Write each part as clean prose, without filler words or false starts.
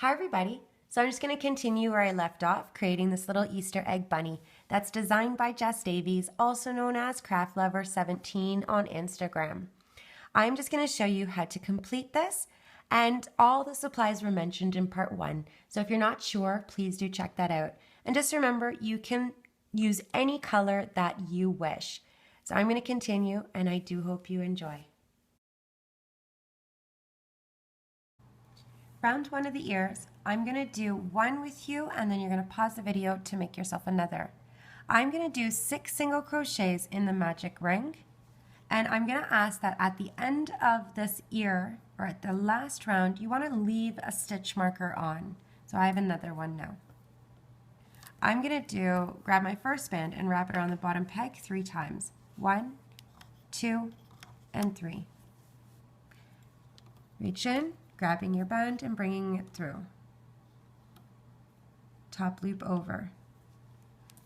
Hi everybody! So I'm just going to continue where I left off, creating this little Easter egg bunny that's designed by Jess Davies, also known as CraftLover17 on Instagram. I'm just going to show you how to complete this, and all the supplies were mentioned in part 1. So if you're not sure, please do check that out. And just remember, you can use any color that you wish. So I'm going to continue, and I do hope you enjoy. Round 1 of the ears, I'm going to do one with you and then you're going to pause the video to make yourself another. I'm going to do 6 single crochets in the magic ring, and I'm going to ask that at the end of this ear, or at the last round, you want to leave a stitch marker on. So I have another one now. I'm going to grab my first band and wrap it around the bottom peg 3 times. 1, 2, and 3. Reach in, grabbing your band and bringing it through. Top loop over.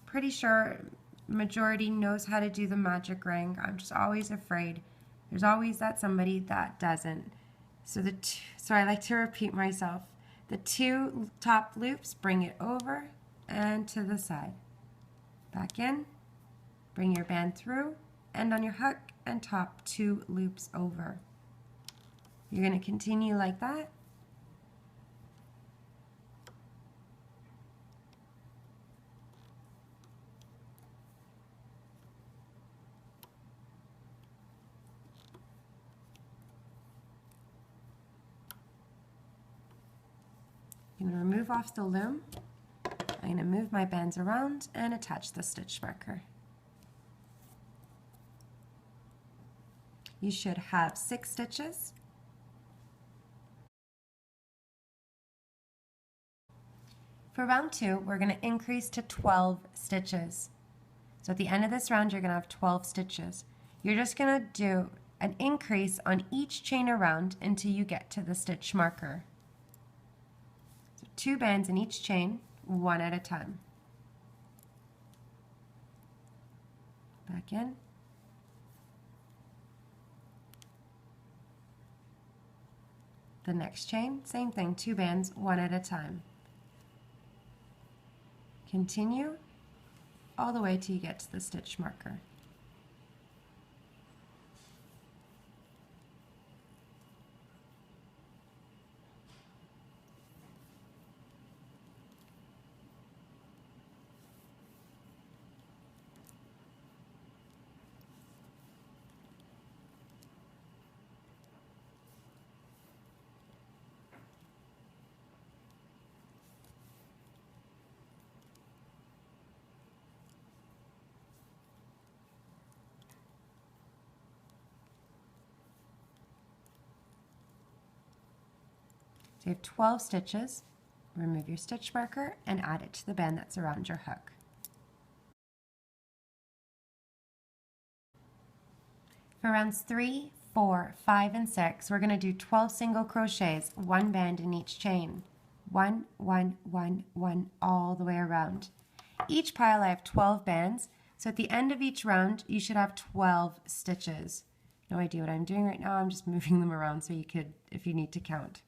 Pretty sure majority knows how to do the magic ring. I'm just always afraid. There's always that somebody that doesn't. So I like to repeat myself. The 2 top loops, bring it over and to the side. Back in, bring your band through, end on your hook, and top 2 loops over. You're going to continue like that. I'm going to remove off the loom. I'm going to move my bands around and attach the stitch marker. You should have 6 stitches. For round 2, we're going to increase to 12 stitches. So at the end of this round, you're going to have 12 stitches. You're just going to do an increase on each chain around until you get to the stitch marker. So 2 bands in each chain, 1 at a time. Back in. The next chain, same thing, 2 bands, 1 at a time. Continue all the way till you get to the stitch marker. So you have 12 stitches. Remove your stitch marker and add it to the band that's around your hook. For rounds 3, 4, 5, and 6, we're going to do 12 single crochets, 1 band in each chain. 1, 1, 1, 1, all the way around. Each pile I have 12 bands, so at the end of each round you should have 12 stitches. No idea what I'm doing right now, I'm just moving them around so you could, if you need to count.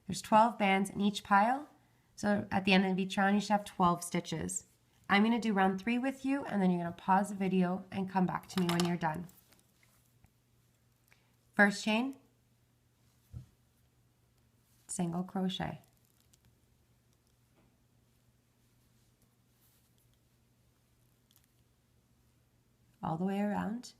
There's 12 bands in each pile, so at the end of each round you should have 12 stitches. I'm going to do round 3 with you, and then you're going to pause the video and come back to me when you're done. First chain, single crochet. All the way around.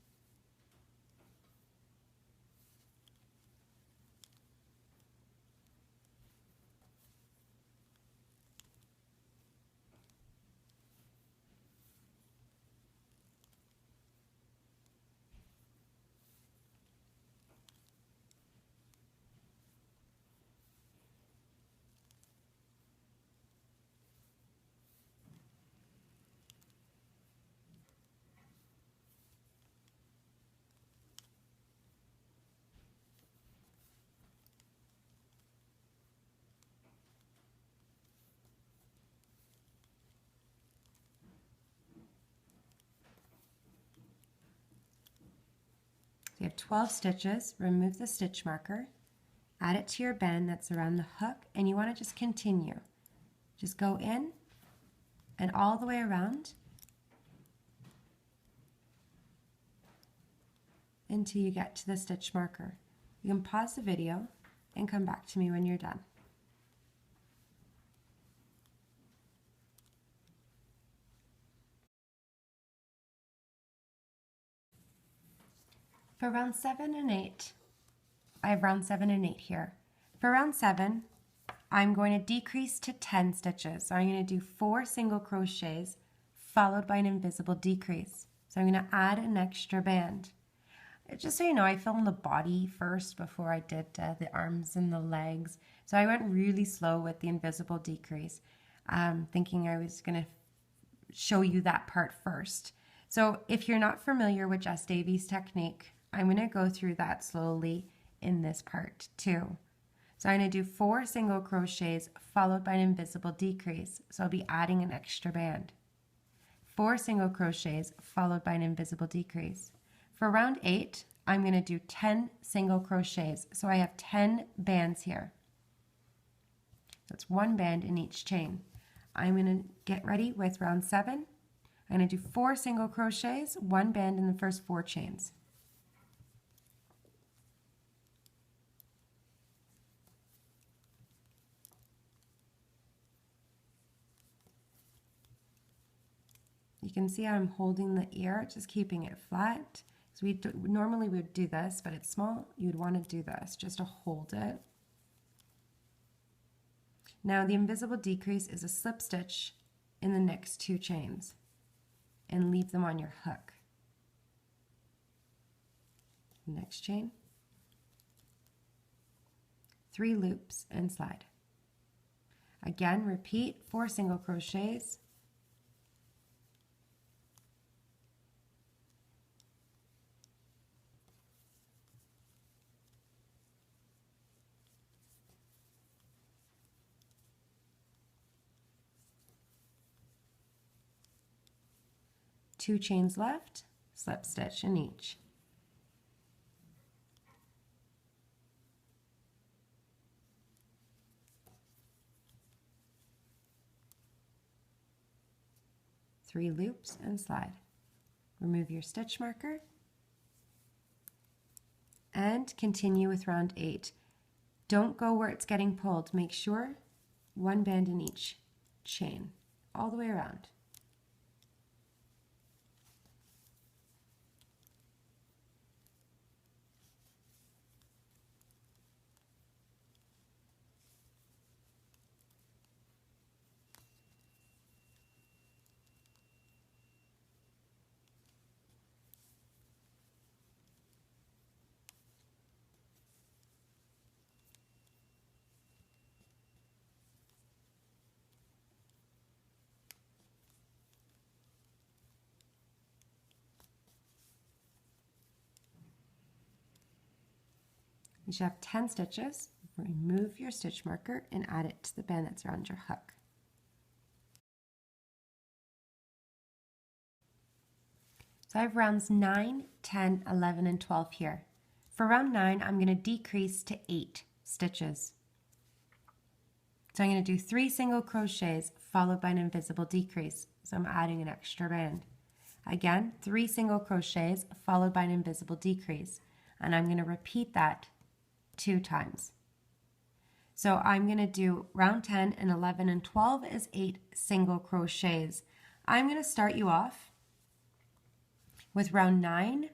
You have 12 stitches, remove the stitch marker, Add it to your band that's around the hook, and you want to just continue. Just go in and all the way around until you get to the stitch marker. You can pause the video and come back to me when you're done. For round 7 and 8, I have round 7 and 8 here. For round 7, I'm going to decrease to 10 stitches. So I'm going to do 4 single crochets followed by an invisible decrease. So I'm going to add an extra band. Just so you know, I filmed the body first before I did the arms and the legs. So I went really slow with the invisible decrease, thinking I was going to show you that part first. So if you're not familiar with Jess Davies' technique, I'm going to go through that slowly in this part too. So I'm going to do 4 single crochets followed by an invisible decrease. So I'll be adding an extra band. 4 single crochets followed by an invisible decrease. For round 8, I'm going to do 10 single crochets. So I have 10 bands here. That's 1 band in each chain. I'm going to get ready with round 7. I'm going to do 4 single crochets, 1 band in the first 4 chains. You can see I'm holding the ear, just keeping it flat. So normally we would do this, but it's small. You'd want to do this just to hold it. Now the invisible decrease is a slip stitch in the next 2 chains and leave them on your hook. Next chain, 3 loops and slide. Again, repeat 4 single crochets. Two chains left, slip stitch in each. Three loops and slide. Remove your stitch marker and continue with round 8. Don't go where it's getting pulled. Make sure 1 band in each chain all the way around. You should have 10 stitches. Remove your stitch marker and add it to the band that's around your hook. So I have rounds 9, 10, 11, and 12 here. For round 9, I'm going to decrease to 8 stitches. So I'm going to do 3 single crochets followed by an invisible decrease. So I'm adding an extra band. Again, 3 single crochets followed by an invisible decrease. And I'm going to repeat that 2 times. So I'm going to do round 10 and 11 and 12 is 8 single crochets. I'm going to start you off with round 9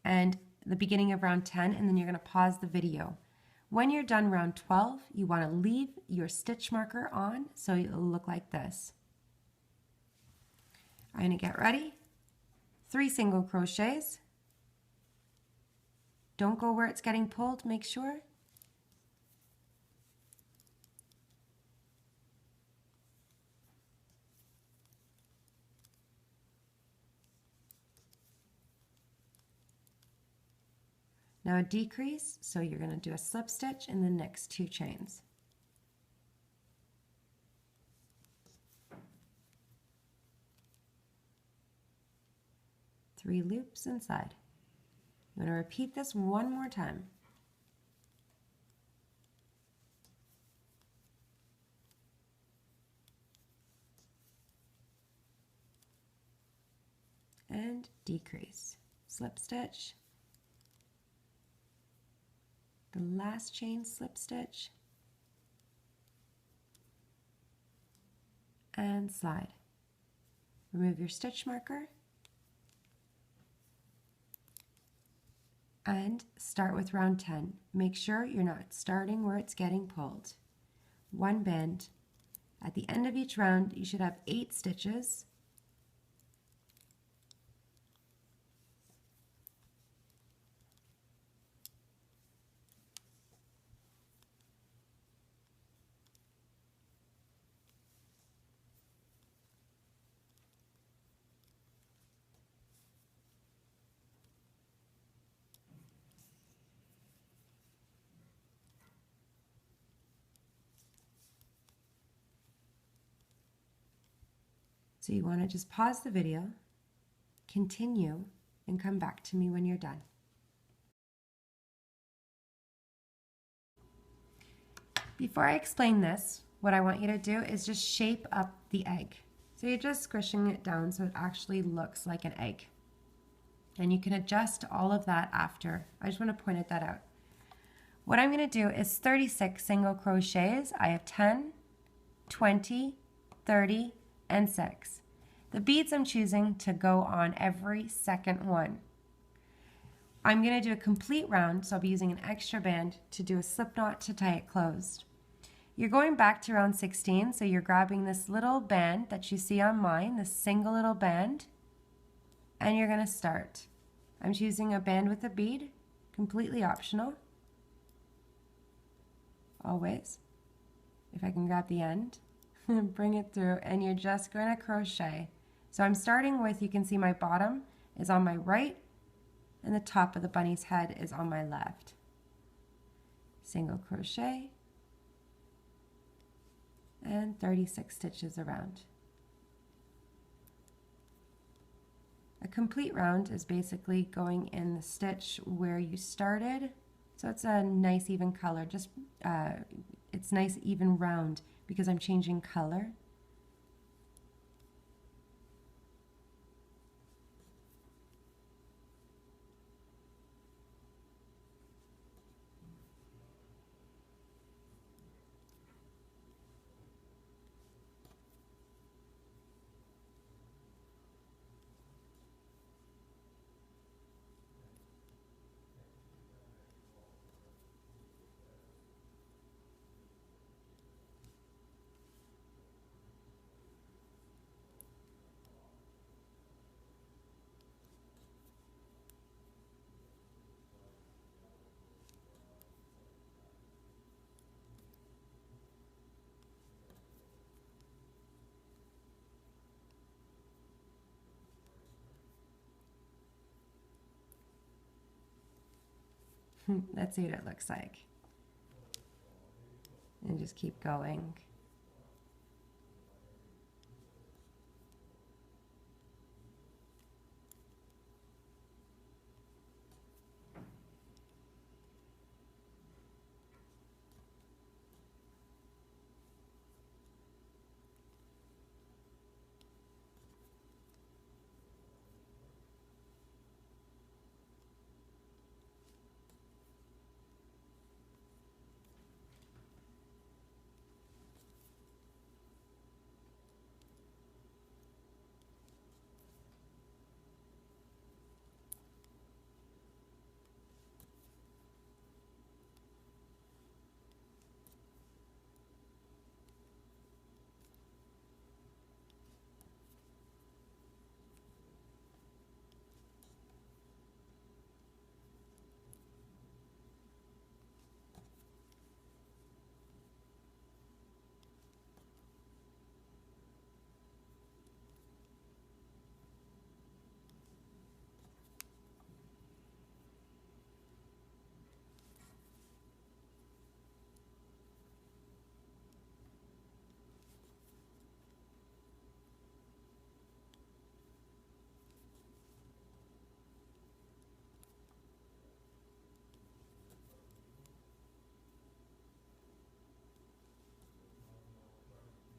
and the beginning of round 10, and then you're going to pause the video. When you're done round 12, you want to leave your stitch marker on so it'll look like this. I'm going to get ready. 3 single crochets. Don't go where it's getting pulled, make sure. Now a decrease, so you're going to do a slip stitch in the next 2 chains. Three loops inside. I'm going to repeat this one more time. and decrease. Slip stitch, the last chain slip stitch, and slide. Remove your stitch marker and start with round 10. Make sure you're not starting where it's getting pulled. One band. At the end of each round, you should have 8 stitches. So you want to just pause the video, continue, and come back to me when you're done. Before I explain this, what I want you to do is just shape up the egg. So you're just squishing it down so it actually looks like an egg. And you can adjust all of that after. I just want to point that out. What I'm going to do is 36 single crochets. I have 10, 20, 30, and 6. The beads I'm choosing to go on every second one. I'm going to do a complete round, so I'll be using an extra band to do a slip knot to tie it closed. You're going back to round 16, so you're grabbing this little band that you see on mine, this single little band, and you're going to start. I'm choosing a band with a bead, completely optional. Always. If I can grab the end. Bring it through, and you're just going to crochet. So I'm starting with, you can see my bottom is on my right and the top of the bunny's head is on my left. Single crochet and 36 stitches around. A complete round is basically going in the stitch where you started, so it's a nice even color, just it's nice even round because I'm changing color. Let's see what it looks like. And just keep going.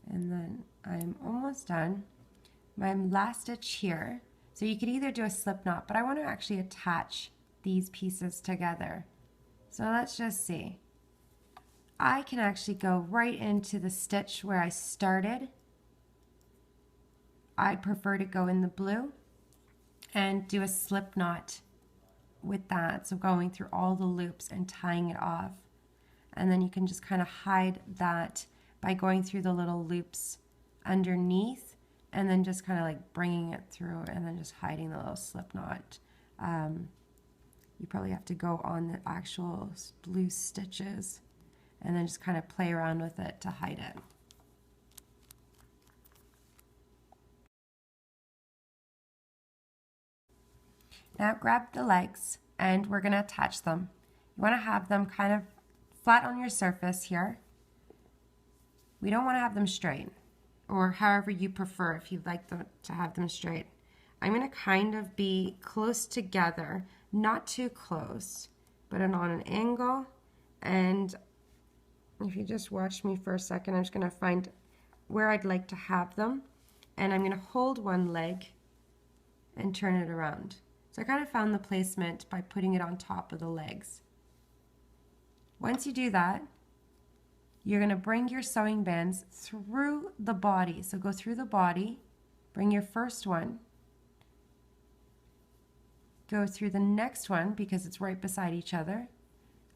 And then I'm almost done. My last stitch here, So you could either do a slip knot, but I want to actually attach these pieces together. So let's just see. I can actually go right into the stitch where I started. I prefer to go in the blue and do a slip knot with that. So going through all the loops and tying it off. And then you can just kind of hide that by going through the little loops underneath and then just kind of like bringing it through and then just hiding the little slip knot. You probably have to go on the actual blue stitches and then just kind of play around with it to hide it. Now grab the legs and we're going to attach them. You want to have them kind of flat on your surface here. We don't want to have them straight, or however you prefer if you'd like them to have them straight. I'm going to kind of be close together, not too close, but on an angle. And if you just watch me for a second, I'm just going to find where I'd like to have them. And I'm going to hold one leg and turn it around. So I kind of found the placement by putting it on top of the legs. Once you do that, you're going to bring your sewing bands through the body. So go through the body, bring your first one, go through the next one because it's right beside each other.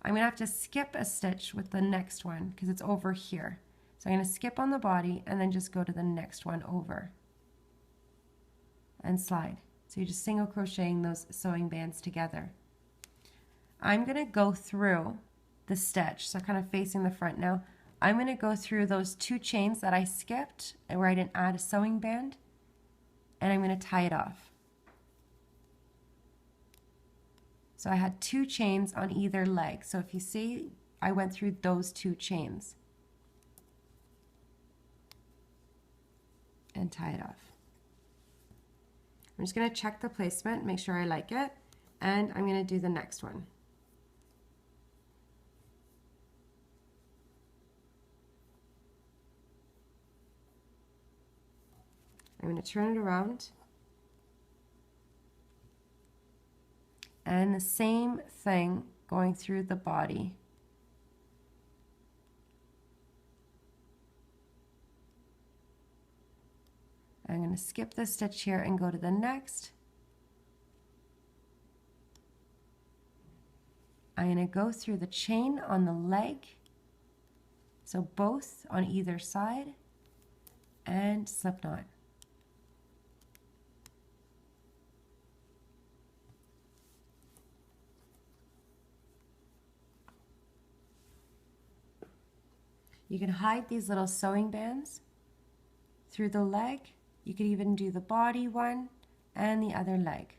I'm going to have to skip a stitch with the next one because it's over here. So I'm going to skip on the body and then just go to the next one over and slide. So you're just single crocheting those sewing bands together. I'm going to go through the stitch, so kind of facing the front now. I'm going to go through those 2 chains that I skipped where I didn't add a sewing band, and I'm going to tie it off. So I had 2 chains on either leg. So if you see, I went through those 2 chains and tie it off. I'm just going to check the placement, make sure I like it, and I'm going to do the next one. I'm going to turn it around. And the same thing going through the body. I'm going to skip this stitch here and go to the next. I'm going to go through the chain on the leg, so both on either side, and slip knot. You can hide these little sewing bands through the leg. You could even do the body one and the other leg.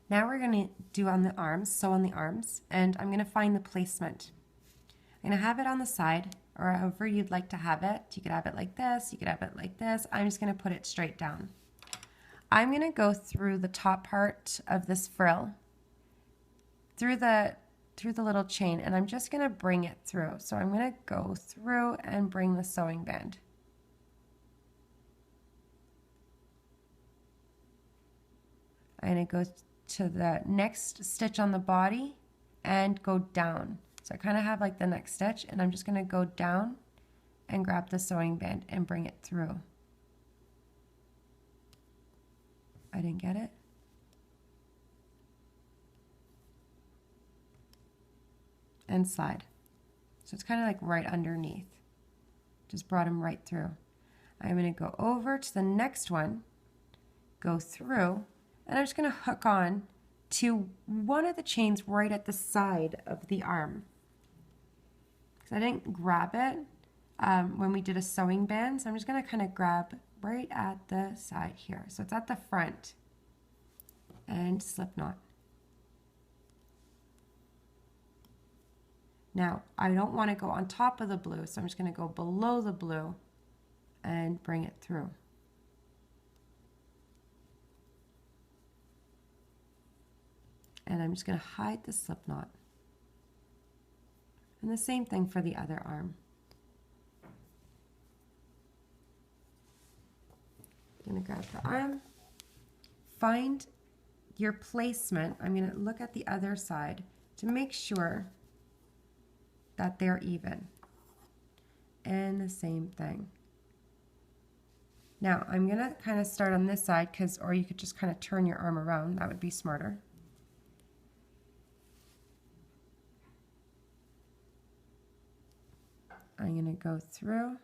Now we're going to do on the arms, sew on the arms, and I'm going to find the placement. I'm going to have it on the side, or however you'd like to have it. You could have it like this, you could have it like this. I'm just going to put it straight down. I'm going to go through the top part of this frill, through the little chain, and I'm just going to bring it through. So I'm going to go through and bring the sewing band. I'm going to go to the next stitch on the body and go down. So I kind of have like the next stitch, and I'm just going to go down and grab the sewing band and bring it through. I didn't get it. And slide. So it's kind of like right underneath. Just brought them right through. I'm going to go over to the next one, go through, and I'm just going to hook on to one of the chains right at the side of the arm. Because I didn't grab it when we did a sewing band, so I'm just going to kind of grab right at the side here. So it's at the front and slip knot. Now, I don't want to go on top of the blue, so I'm just going to go below the blue and bring it through. And I'm just going to hide the slip knot. And the same thing for the other arm. I'm going to grab the arm. Find your placement. I'm going to look at the other side to make sure that they're even. And the same thing. Now I'm going to kind of start on this side, or you could just kind of turn your arm around. That would be smarter. I'm going to go through.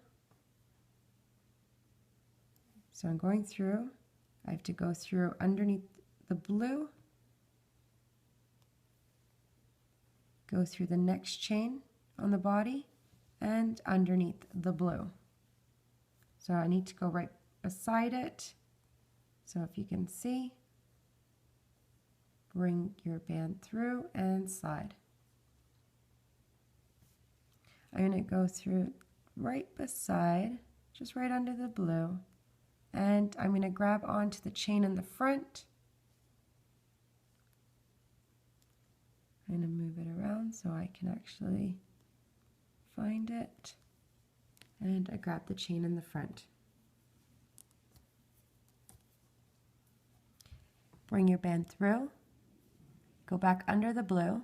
So I'm going through. I have to go through underneath the blue, go through the next chain on the body, and underneath the blue. So I need to go right beside it. So if you can see, bring your band through and slide. I'm going to go through right beside, just right under the blue, and I'm going to grab onto the chain in the front. I'm going to move it around so I can actually find it, and I grab the chain in the front. Bring your band through, go back under the blue,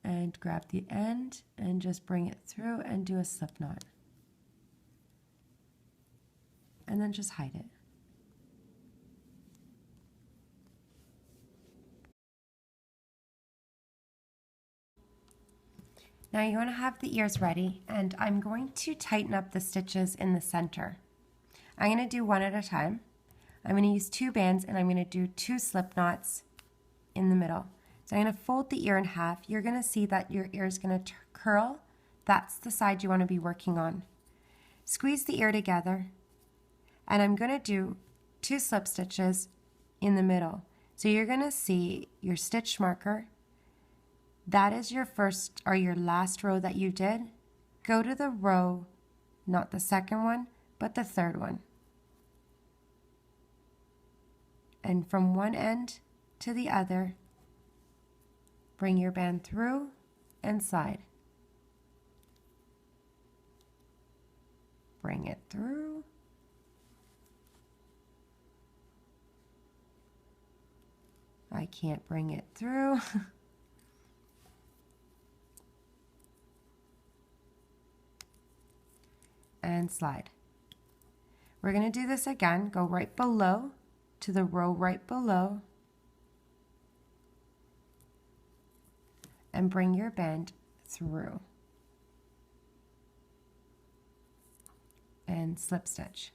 and grab the end and just bring it through and do a slip knot. And then just hide it. Now you want to have the ears ready, and I'm going to tighten up the stitches in the center. I'm going to do one at a time. I'm going to use 2 bands, and I'm going to do 2 slip knots in the middle. So I'm going to fold the ear in half. You're going to see that your ear is going to curl. That's the side you want to be working on. Squeeze the ear together, and I'm going to do 2 slip stitches in the middle. So you're going to see your stitch marker. That is your first or your last row that you did. Go to the row, not the second one, but the third one. And from one end to the other, bring your band through and slide. Bring it through. I can't bring it through. And slide. We're going to do this again. Go right below to the row right below and bring your band through and slip stitch.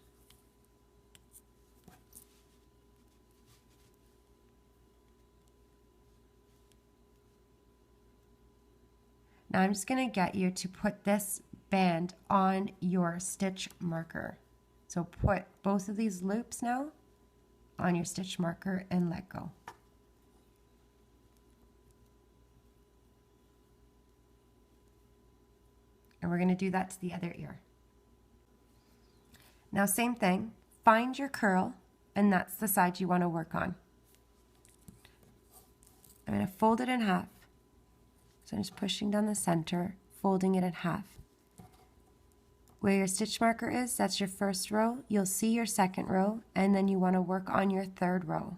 Now I'm just going to get you to put this band on your stitch marker. So put both of these loops now on your stitch marker and let go. And we're going to do that to the other ear. Now same thing, find your curl, and that's the side you want to work on. I'm going to fold it in half. So I'm just pushing down the center, folding it in half. Where your stitch marker is, that's your first row. You'll see your second row, and then you want to work on your third row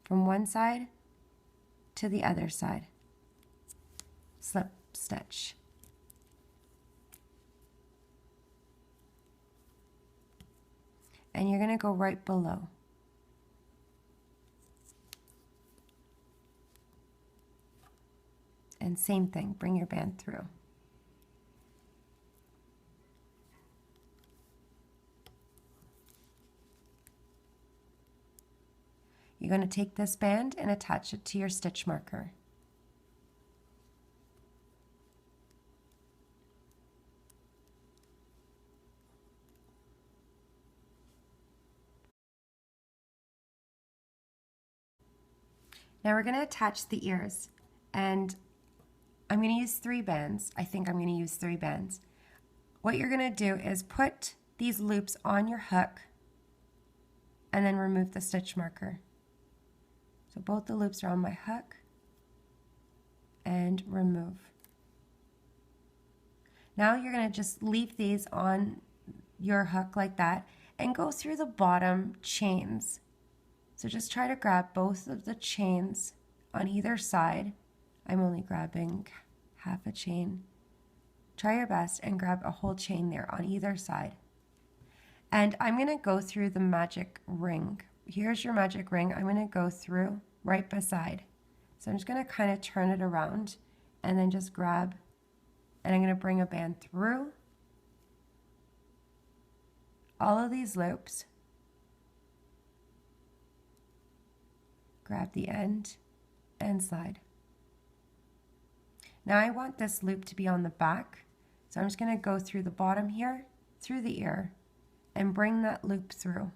from one side to the other side. Slip stitch. And you're going to go right below. And same thing, bring your band through. You're going to take this band and attach it to your stitch marker. Now we're going to attach the ears, and I'm going to use 3 bands. I think I'm going to use 3 bands. What you're going to do is put these loops on your hook and then remove the stitch marker. So both the loops are on my hook and remove. Now you're going to just leave these on your hook like that and go through the bottom chains. So just try to grab both of the chains on either side. I'm only grabbing half a chain. Try your best and grab a whole chain there on either side. And I'm going to go through the magic ring. Here's your magic ring. I'm going to go through right beside. So I'm just going to kind of turn it around and then just grab, and I'm going to bring a band through all of these loops. Grab the end and slide. Now I want this loop to be on the back, so I'm just going to go through the bottom here, through the ear, and bring that loop through.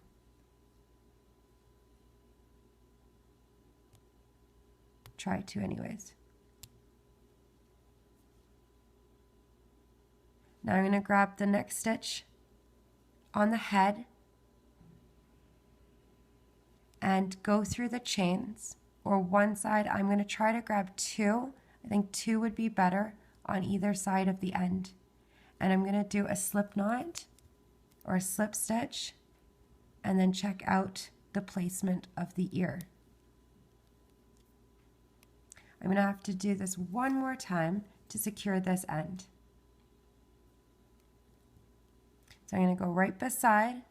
Try to anyways. Now I'm going to grab the next stitch on the head and go through the chains, or one side. I'm going to try to grab two. I think two would be better on either side of the end. And I'm going to do a slip knot or a slip stitch and then check out the placement of the ear. I'm going to have to do this one more time to secure this end. So I'm going to go right beside,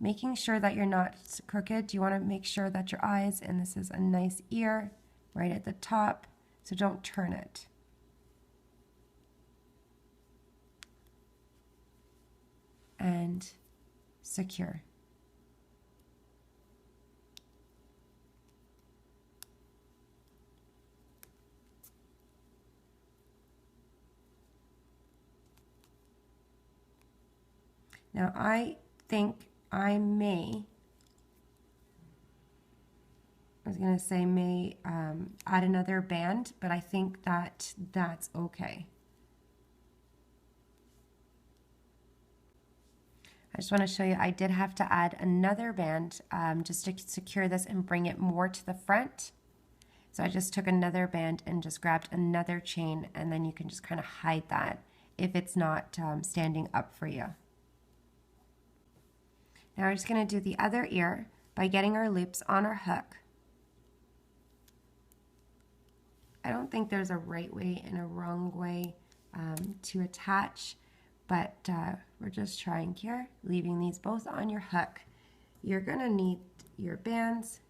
making sure that you're not crooked. You want to make sure that your eyes, and this is a nice ear right at the top, so don't turn it. And secure. Now I think I was going to say may add another band, but I think that that's okay. I just want to show you, I did have to add another band just to secure this and bring it more to the front. So I just took another band and just grabbed another chain, and then you can just kind of hide that if it's not standing up for you. Now we're just going to do the other ear by getting our loops on our hook. I don't think there's a right way and a wrong way to attach, but we're just trying here, leaving these both on your hook. You're going to need your bands.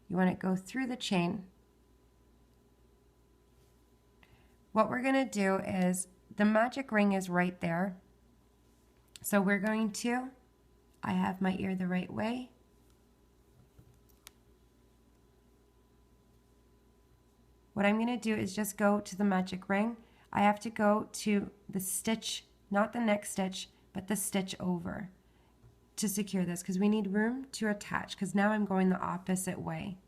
You want to go through the chain. What we're going to do is, the magic ring is right there. So we're going to, I have my ear the right way. What I'm going to do is just go to the magic ring. I have to go to the stitch, not the next stitch, but the stitch over to secure this, because we need room to attach, because now I'm going the opposite way.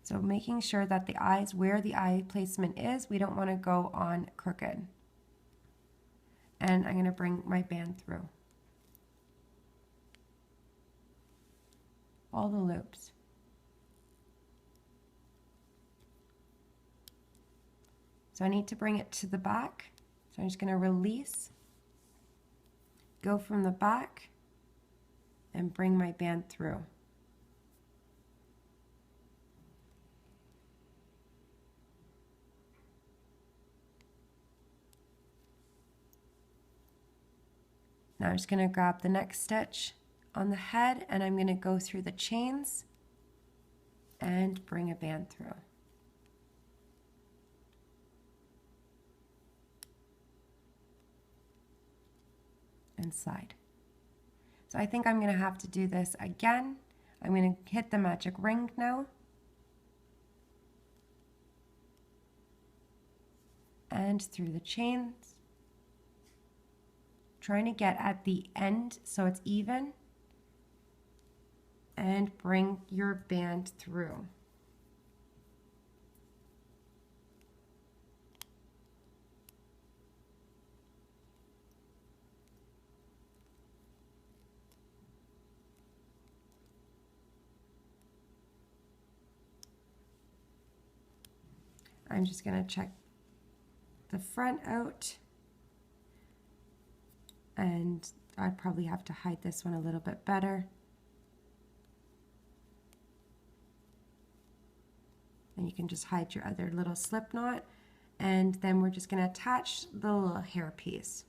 So making sure that the eyes, where the eye placement is, we don't want to go on crooked. And I'm going to bring my band through all the loops. So I need to bring it to the back. So I'm just going to release, go from the back, and bring my band through. Now I'm just going to grab the next stitch on the head, and I'm going to go through the chains and bring a band through. And slide. So I think I'm going to have to do this again. I'm going to hit the magic ring now. And through the chains. Trying to get at the end so it's even. And bring your band through. I'm just going to check the front out, and I'd probably have to hide this one a little bit better. And you can just hide your other little slip knot. And then we're just going to attach the little hair piece.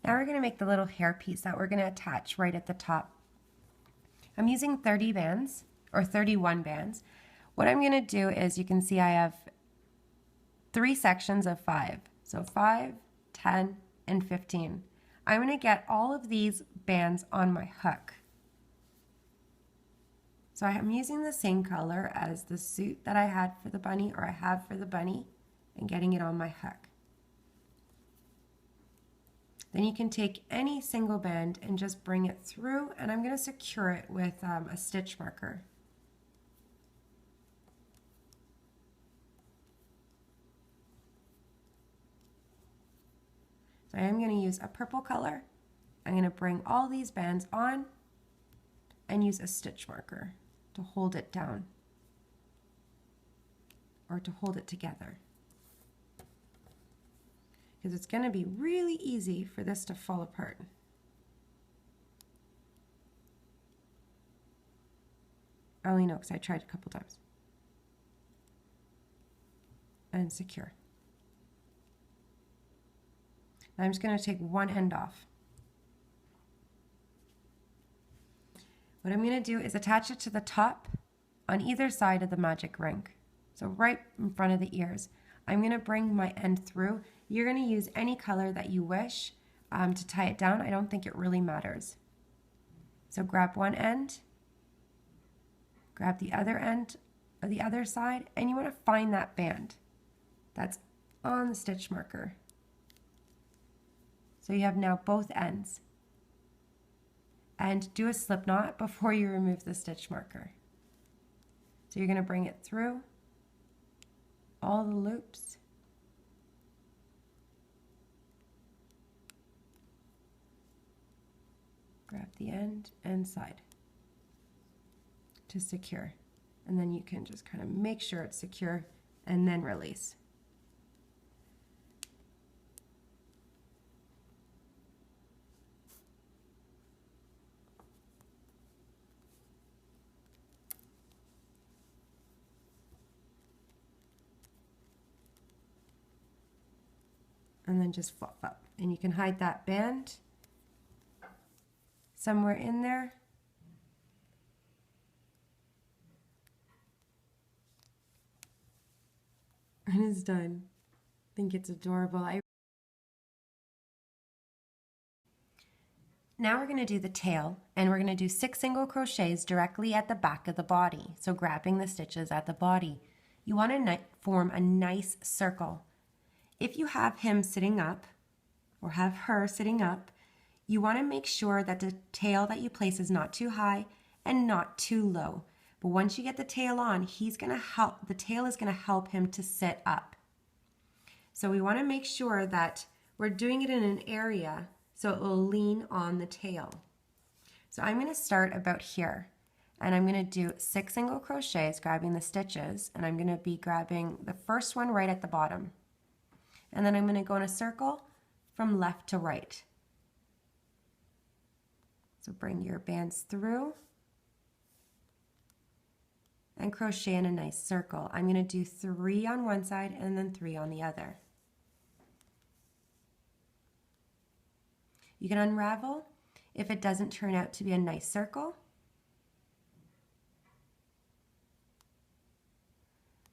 Now we're going to make the little hair piece that we're going to attach right at the top. I'm using 30 bands or 31 bands. What I'm going to do is, you can see I have 3 sections of 5. So 5, 10, and 15. I'm going to get all of these bands on my hook. So I'm using the same color as the suit that I had for the bunny, or I have for the bunny, and getting it on my hook. Then you can take any single band and just bring it through, and I'm going to secure it with a stitch marker. So I am going to use a purple color. I'm going to bring all these bands on and use a stitch marker to hold it down, or to hold it together. Because it's going to be really easy for this to fall apart. I only know because I tried a couple times. And secure. Now I'm just going to take one end off. What I'm going to do is attach it to the top on either side of the magic ring. So right in front of the ears. I'm going to bring my end through. You're going to use any color that you wish to tie it down. I don't think it really matters. So grab one end, grab the other end of the other side, and you want to find that band that's on the stitch marker. So you have now both ends. And do a slip knot before you remove the stitch marker. So you're going to bring it through all the loops. Grab the end and side to secure. And then you can just kind of make sure it's secure and then release. And then just flop up. And you can hide that band somewhere in there. And it's done. I think it's adorable. Now we're going to do the tail, and we're going to do 6 single crochets directly at the back of the body. So grabbing the stitches at the body. You want to form a nice circle. If you have him sitting up, or have her sitting up, you want to make sure that the tail that you place is not too high and not too low. But once you get the tail on, the tail is going to help him to sit up. So we want to make sure that we're doing it in an area so it will lean on the tail. So I'm going to start about here, and I'm going to do 6 single crochets, grabbing the stitches, and I'm going to be grabbing the first one right at the bottom. And then I'm going to go in a circle from left to right. So bring your bands through and crochet in a nice circle. I'm going to do 3 on one side and then 3 on the other. You can unravel if it doesn't turn out to be a nice circle.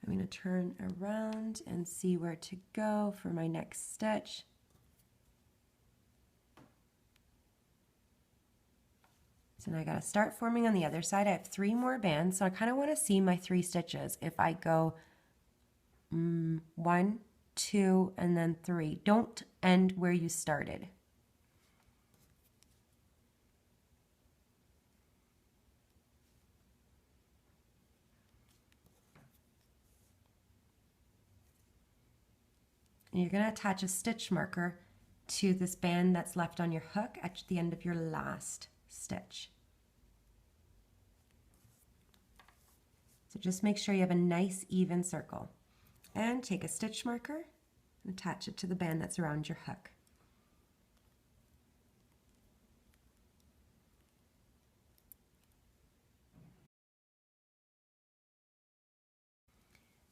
I'm going to turn around and see where to go for my next stitch. So now I got to start forming on the other side. I have 3 more bands, so I kind of want to see my 3 stitches. If I go 1, 2, and then 3, don't end where you started. And you're going to attach a stitch marker to this band that's left on your hook at the end of your last stitch. So just make sure you have a nice even circle. And take a stitch marker and attach it to the band that's around your hook.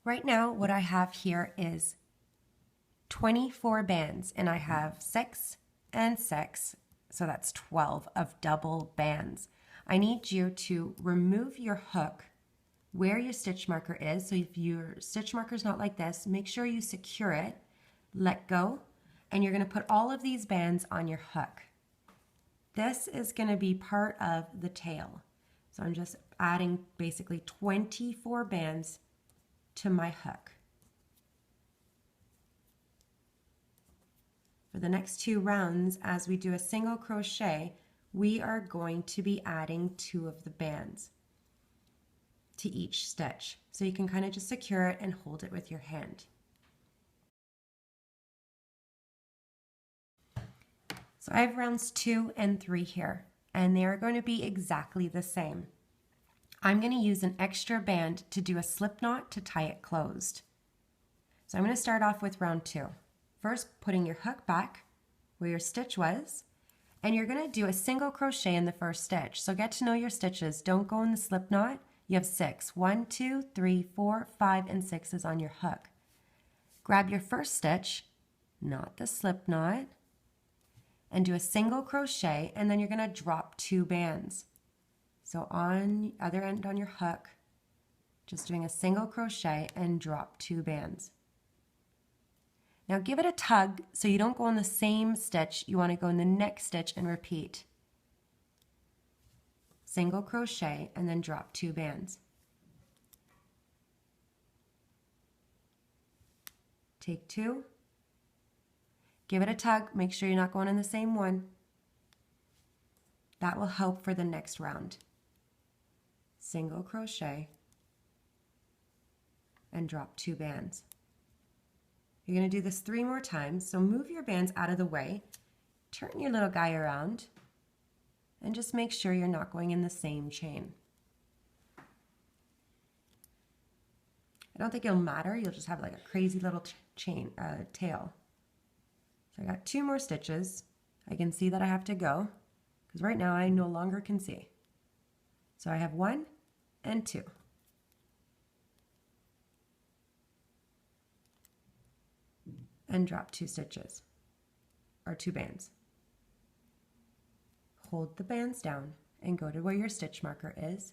Right now, what I have here is 24 bands, and I have 6 and 6, so that's 12 of double bands. I need you to remove your hook where your stitch marker is. So if your stitch marker is not like this, make sure you secure it, let go, and you're going to put all of these bands on your hook. This is going to be part of the tail. So I'm just adding basically 24 bands to my hook. For the next 2 rounds, as we do a single crochet, we are going to be adding 2 of the bands to each stitch. So you can kind of just secure it and hold it with your hand. So I have rounds 2 and 3 here, and they are going to be exactly the same. I'm going to use an extra band to do a slip knot to tie it closed. So I'm going to start off with round 2. First, putting your hook back where your stitch was, and you're going to do a single crochet in the first stitch. So get to know your stitches. Don't go in the slip knot. You have 6. 1, 2, 3, 4, 5, and 6 is on your hook. Grab your first stitch, not the slip knot, and do a single crochet, and then you're going to drop 2 bands. So on the other end on your hook, just doing a single crochet and drop 2 bands. Now give it a tug so you don't go in the same stitch. You want to go in the next stitch and repeat. Single crochet and then drop 2 bands. Take 2. Give it a tug. Make sure you're not going in the same one. That will help for the next round. Single crochet and drop 2 bands. You're going to do this 3 more times, so move your bands out of the way, turn your little guy around, and just make sure you're not going in the same chain. I don't think it'll matter, you'll just have like a crazy little tail. So I got 2 more stitches. I can see that I have to go, because right now I no longer can see. So I have 1 and 2. And drop 2 stitches, or 2 bands. Hold the bands down and go to where your stitch marker is.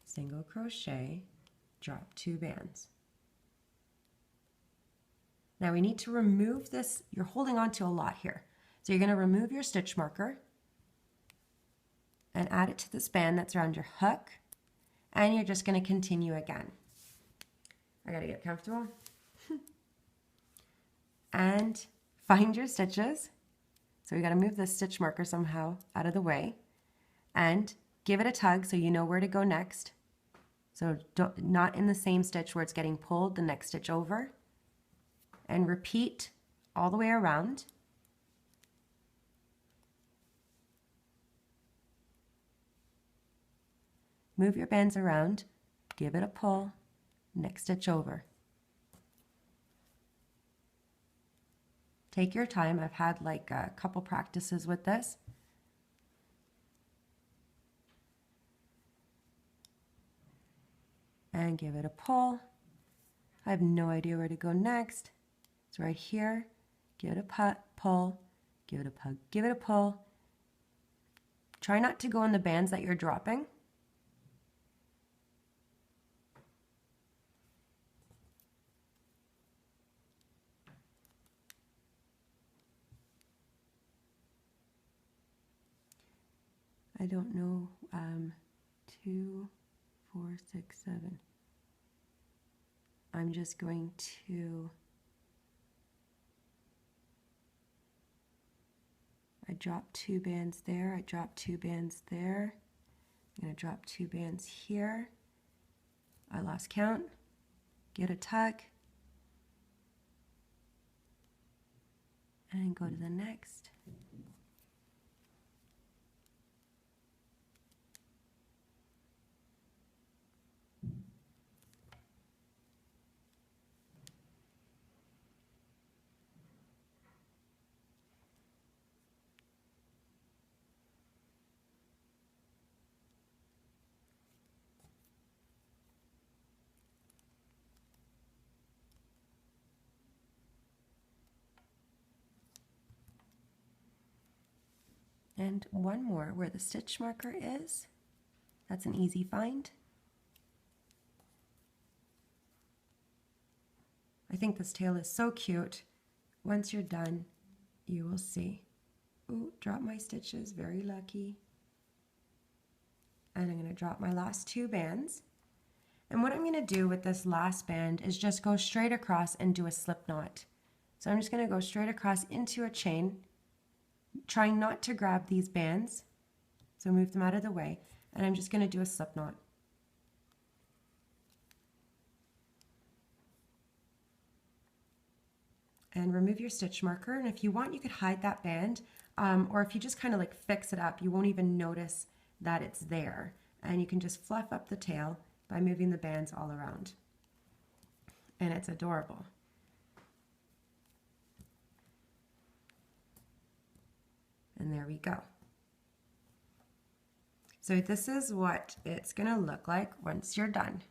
Single crochet, drop 2 bands. Now we need to remove this. You're holding on to a lot here. So you're going to remove your stitch marker and add it to this band that's around your hook, and you're just going to continue again. I got to get comfortable. And find your stitches. So we got to move this stitch marker somehow out of the way and give it a tug so you know where to go next. So not in the same stitch where it's getting pulled, the next stitch over, and repeat all the way around. Move your bands around, give it a pull, next stitch over. Take your time. I've had like a couple practices with this. And give it a pull. I have no idea where to go next. It's right here. Give it a pull, give it a pug, give it a pull. Try not to go in the bands that you're dropping. I don't know, 2, 4, 6, 7. I'm just going to, I dropped 2 bands there, I dropped 2 bands there, I'm going to drop 2 bands here, I lost count, get a tug, and go to the next. And one more where the stitch marker is. That's an easy find. I think this tail is so cute. Once you're done, you will see. Ooh, drop my stitches, very lucky. And I'm going to drop my last 2 bands. And what I'm going to do with this last band is just go straight across and do a slip knot. So I'm just going to go straight across into a chain, trying not to grab these bands. So move them out of the way. And I'm just going to do a slip knot. And remove your stitch marker, and if you want you could hide that band, or if you just kind of like fix it up, you won't even notice that it's there, and you can just fluff up the tail by moving the bands all around, and it's adorable. And there we go. So this is what it's gonna look like once you're done.